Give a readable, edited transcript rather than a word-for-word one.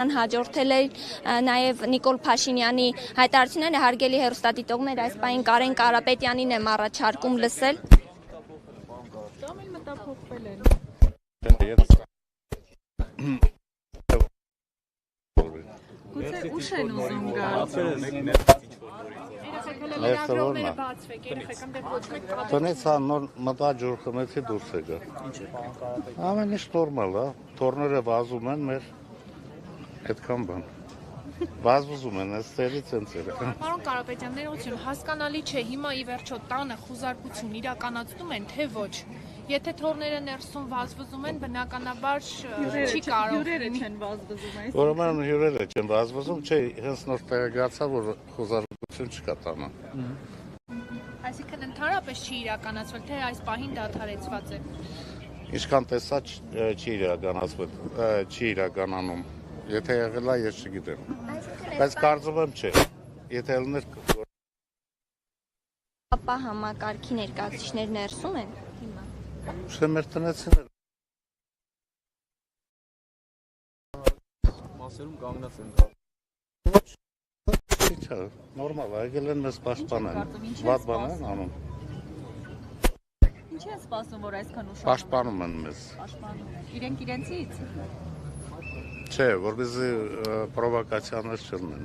Հաջորդել էր նաև Նիկոլ Փաշինյանի հայտարարությունները, հարգելի հեռուստադիտողներ, այս պահին Կարեն Կարապետյանին եմ առաջարկում լսել։ Գուցե ուշ են ուզում գալ։ Տնից նոր մտա ջուր խմեցի դուրս եկա։ Ամեն ինչ նորմալ է, թորները վազում են մեր այդքան բան։ Վազվզում են, այստեղից ընձեր։ Պարոն Կարապետյան, ներողություն, հասկանալի չէ, հիմա ի վերջո տանը խուզարկություն իրականացնում են, թե ոչ։ Եթե թորները ներսում վազվզում են, բնականաբար չի կարող։ Հյուրերը չեն վազվզում, այս։ Ուրեմն հյուրերը չեն վազվզում, չէ, հենց նոր տեղեկացա, որ խուզարկություն չկա տանը։ Այսինքն ընդհանրապես չի իրականացվել, թե այս պահին դադարեցված է։ Ինչքան տեսա չի իրականացվել, չի իրականանում։ Եթե եղել է, ես չգիտեմ։ Բայց կարծում եմ չէ։ Եթե ելներ Ապա համակարգի ներկայացուցիչներ ներսում են հիմա։ Չէ, մեր տնեցիներ Մասերում կանգնած են։ Չէ, նորմալ է, եկել են մեզ պաշտպանեն։ Վատ բան են անում։ Ինչ են սպասում, որ այսքան ուշ Պաշտպանում են մեզ։ իրենք իրենցից։ Չէ, որպեսզի պրովոկացիաներ չլինեն։